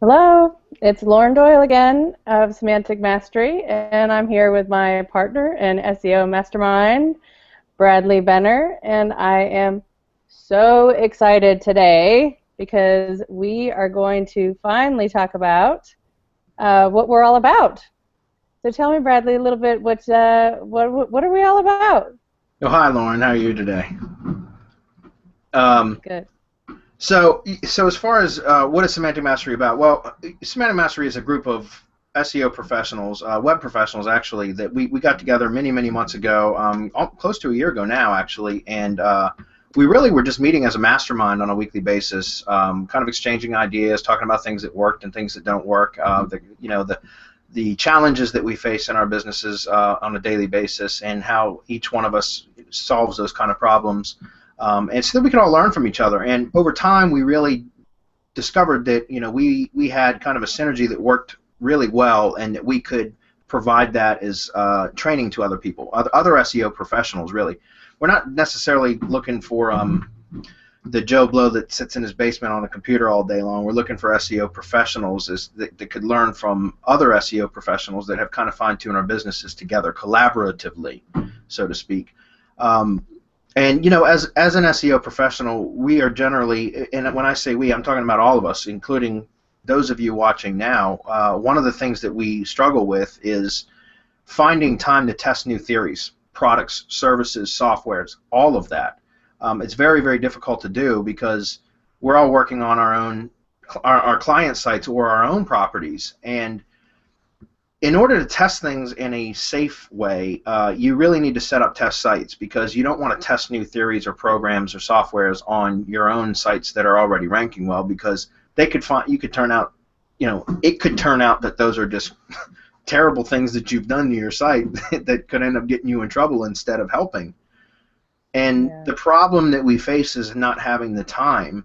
Hello, it's Lauren Doyle again of Semantic Mastery, and I'm here with my partner and SEO mastermind, Bradley Benner, and I am so excited today because we are going to finally talk about what we're all about. So tell me, Bradley, a little bit what are we all about? Oh, hi, Lauren. How are you today? Um, Good. so as far as what is Semantic Mastery about? Well, Semantic Mastery is a group of SEO professionals, web professionals, actually, that we got together many months ago, close to a year ago now, actually, and we really were just meeting as a mastermind on a weekly basis, kind of exchanging ideas, talking about things that worked and things that don't work, the challenges that we face in our businesses on a daily basis, and how each one of us solves those kind of problems. And so that we could all learn from each other. And over time, we really discovered that we had kind of a synergy that worked really well, and that we could provide that as training to other people, other SEO professionals. Really, we're not necessarily looking for the Joe Blow that sits in his basement on a computer all day long. We're looking for SEO professionals that could learn from other SEO professionals that have kind of fine-tuned our businesses together collaboratively, so to speak. And as an SEO professional, we are generally, and when I say we, I'm talking about all of us, including those of you watching now. One of the things that we struggle with is finding time to test new theories, products, services, softwares, all of that. It's very difficult to do because we're all working on our client sites or our own properties, and in order to test things in a safe way, you really need to set up test sites, because you don't want to test new theories or programs or softwares on your own sites that are already ranking well, because it could turn out that those are just terrible things that you've done to your site that could end up getting you in trouble instead of helping. And Yeah. the problem that we face is not having the time.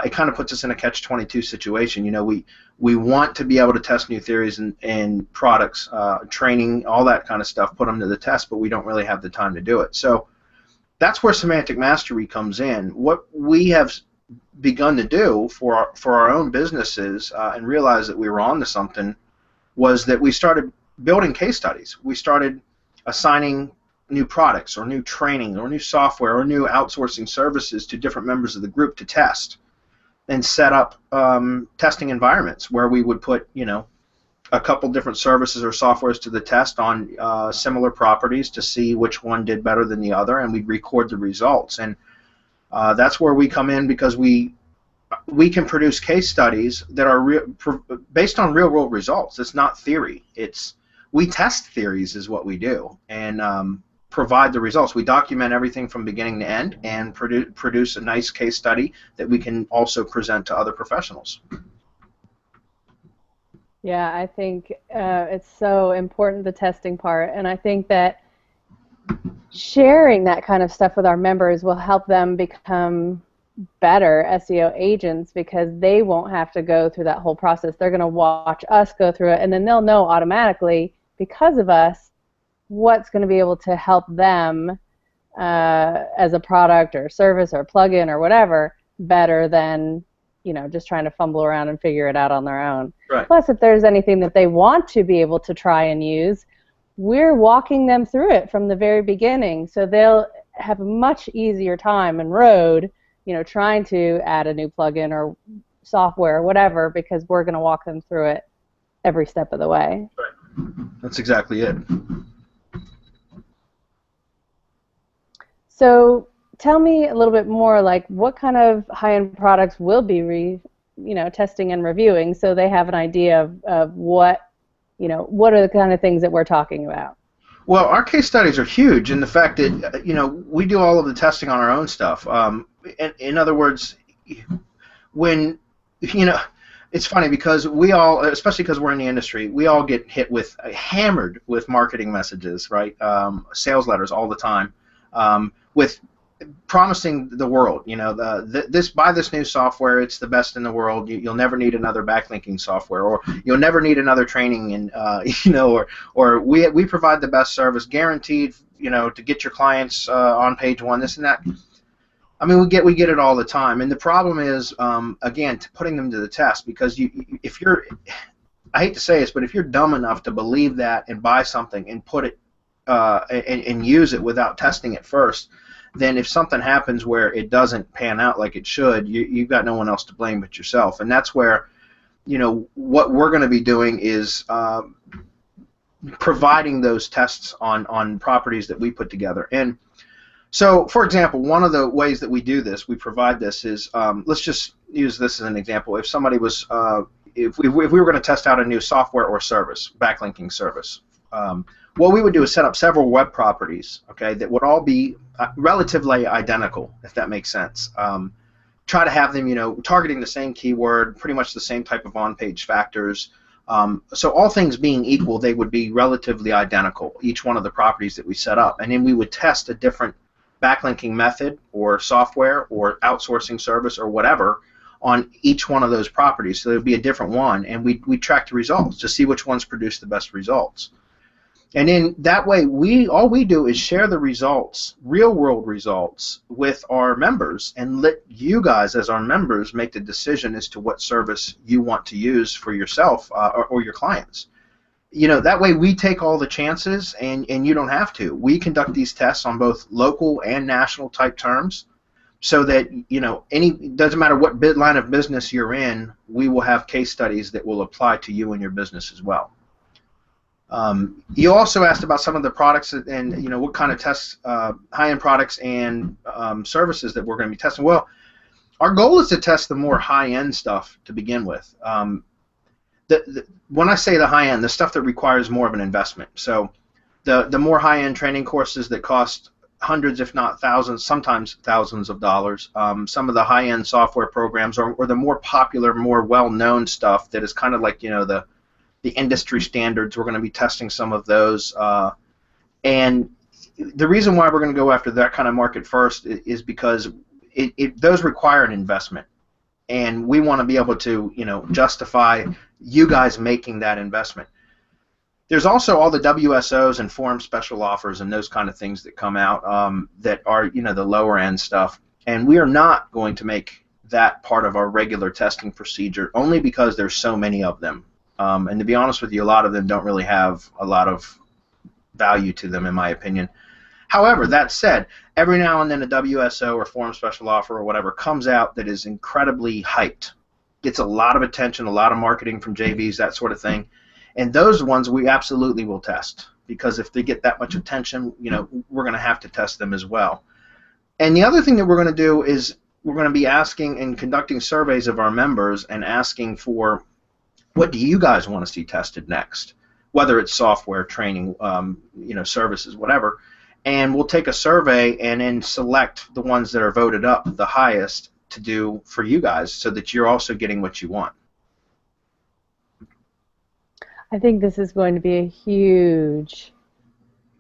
It kind of puts us in a catch-22 situation. We want to be able to test new theories and products, training, all that kind of stuff, put them to the test, but we don't really have the time to do it. So that's where Semantic Mastery comes in. What we have begun to do for our own businesses, and realize that we were on to something, was that we started building case studies. We started assigning new products or new training or new software or new outsourcing services to different members of the group to test, and set up testing environments where we would put a couple different services or softwares to the test on similar properties to see which one did better than the other, and we'd record the results. And that's where we come in, because we can produce case studies that are based on real world results. It's not theory. We test theories is what we do, and provide the results. We document everything from beginning to end, and produce a nice case study that we can also present to other professionals. Yeah, I think it's so important, the testing part, and I think that sharing that kind of stuff with our members will help them become better SEO agents, because they won't have to go through that whole process. They're going to watch us go through it, and then they'll know automatically, because of us, what's going to be able to help them as a product or service or plugin or whatever better than just trying to fumble around and figure it out on their own. Right. Plus, if there's anything that they want to be able to try and use, we're walking them through it from the very beginning, so they'll have a much easier time and road trying to add a new plugin or software or whatever, because we're going to walk them through it every step of the way. Right. That's exactly it. So tell me a little bit more, like what kind of high-end products will be testing and reviewing, so they have an idea of what are the kind of things that we're talking about. Well, our case studies are huge in the fact that we do all of the testing on our own stuff. In other words, when it's funny, because we all, especially because we're in the industry, we all get hit with hammered with marketing messages, right? Sales letters all the time, with promising the world, buy this new software, it's the best in the world. You'll never need another backlinking software, or you'll never need another training, and or we provide the best service, guaranteed, to get your clients on page one, this and that. I mean, we get it all the time, and the problem is, again, putting them to the test, because if you're, I hate to say this, but if you're dumb enough to believe that and buy something and put it and use it without testing it first, then if something happens where it doesn't pan out like it should, you've got no one else to blame but yourself. And that's where, what we're going to be doing is providing those tests on properties that we put together. And so, for example, one of the ways that we do this, we provide this, is let's just use this as an example. If somebody was, if we were going to test out a new software or service, backlinking service, what we would do is set up several web properties, okay, that would all be relatively identical, if that makes sense. Try to have them, targeting the same keyword, pretty much the same type of on-page factors. So all things being equal, they would be relatively identical, each one of the properties that we set up. And then we would test a different backlinking method or software or outsourcing service or whatever on each one of those properties. So there would be a different one, and we track the results to see which ones produce the best results. And then that way, all we do is share the results, real-world results, with our members, and let you guys, as our members, make the decision as to what service you want to use for yourself or your clients. That way we take all the chances, and you don't have to. We conduct these tests on both local and national type terms, so that doesn't matter what line of business you're in, we will have case studies that will apply to you and your business as well. You also asked about some of the products and what kind of tests, high-end products and services that we're going to be testing. Well, our goal is to test the more high-end stuff to begin with. When I say the high-end, the stuff that requires more of an investment. So the more high-end training courses that cost hundreds, if not thousands, sometimes thousands of dollars. Some of the high-end software programs, or the more popular, more well-known stuff that is kind of like the industry standards. We're going to be testing some of those, and the reason why we're going to go after that kind of market first is because those require an investment, and we want to be able to justify you guys making that investment. There's also all the WSOs and forum special offers and those kind of things that come out that are the lower end stuff, and we are not going to make that part of our regular testing procedure, only because there's so many of them. And to be honest with you, a lot of them don't really have a lot of value to them, in my opinion. However, that said, every now and then a WSO or forum special offer or whatever comes out that is incredibly hyped, gets a lot of attention, a lot of marketing from JVs, that sort of thing. And those ones we absolutely will test, because if they get that much attention, we're going to have to test them as well. And the other thing that we're going to do is we're going to be asking and conducting surveys of our members and asking for, what do you guys want to see tested next? Whether it's software, training, services, whatever. And we'll take a survey and then select the ones that are voted up the highest to do for you guys, so that you're also getting what you want. I think this is going to be a huge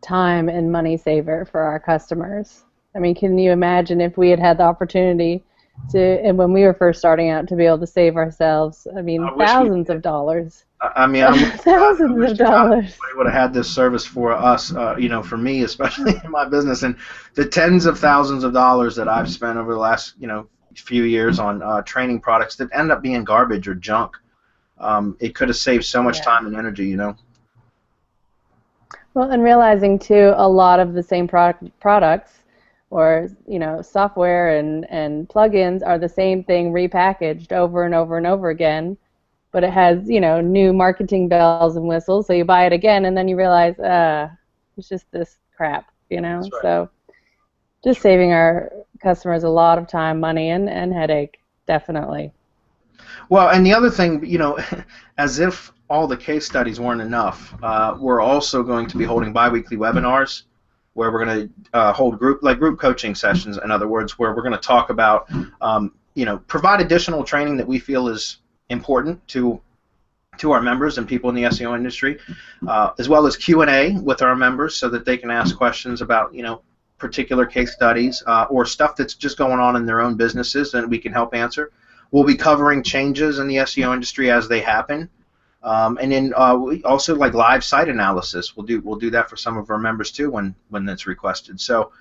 time and money saver for our customers. I mean, can you imagine if we had had the opportunity to, and when we were first starting out, to be able to save ourselves, thousands of dollars. Thousands of dollars. We would have had this service for us, for me, especially in my business, and the tens of thousands of dollars that I've spent over the last, few years on training products that end up being garbage or junk. It could have saved so much time and energy, Well, and realizing too, a lot of the same products, or software and plugins are the same thing repackaged over and over and over again, but it has new marketing bells and whistles. So you buy it again, and then you realize it's just this crap, That's right. So just saving our customers a lot of time, money, and headache, definitely. Well, and the other thing, as if all the case studies weren't enough, we're also going to be holding bi-weekly webinars where we're going to hold group coaching sessions, in other words, where we're going to talk about, provide additional training that we feel is important to our members and people in the SEO industry, as well as Q&A with our members so that they can ask questions about, particular case studies or stuff that's just going on in their own businesses, and we can help answer. We'll be covering changes in the SEO industry as they happen. And then also like live site analysis, we'll do that for some of our members too when that's requested. So,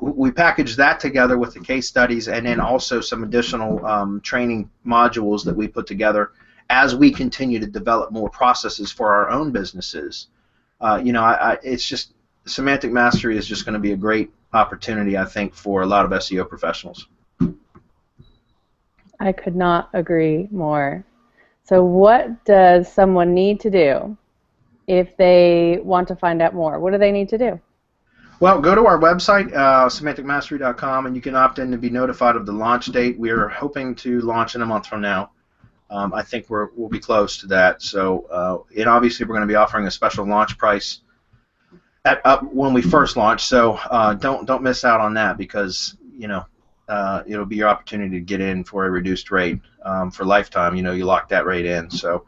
we package that together with the case studies and then also some additional training modules that we put together as we continue to develop more processes for our own businesses. It's just Semantic Mastery is just going to be a great opportunity, I think, for a lot of SEO professionals. I could not agree more. So what does someone need to do if they want to find out more? What do they need to do? Well, go to our website, semanticmastery.com, and you can opt in to be notified of the launch date. We are hoping to launch in a month from now. I think we'll be close to that. So, and obviously we're going to be offering a special launch price when we first launch. So don't miss out on that, because it'll be your opportunity to get in for a reduced rate for lifetime. You lock that rate in. So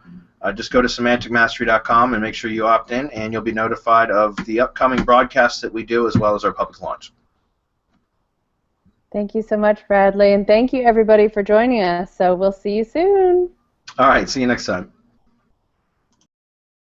just go to semanticmastery.com and make sure you opt in, and you'll be notified of the upcoming broadcasts that we do, as well as our public launch. Thank you so much, Bradley, and thank you everybody for joining us. So we'll see you soon. All right, see you next time.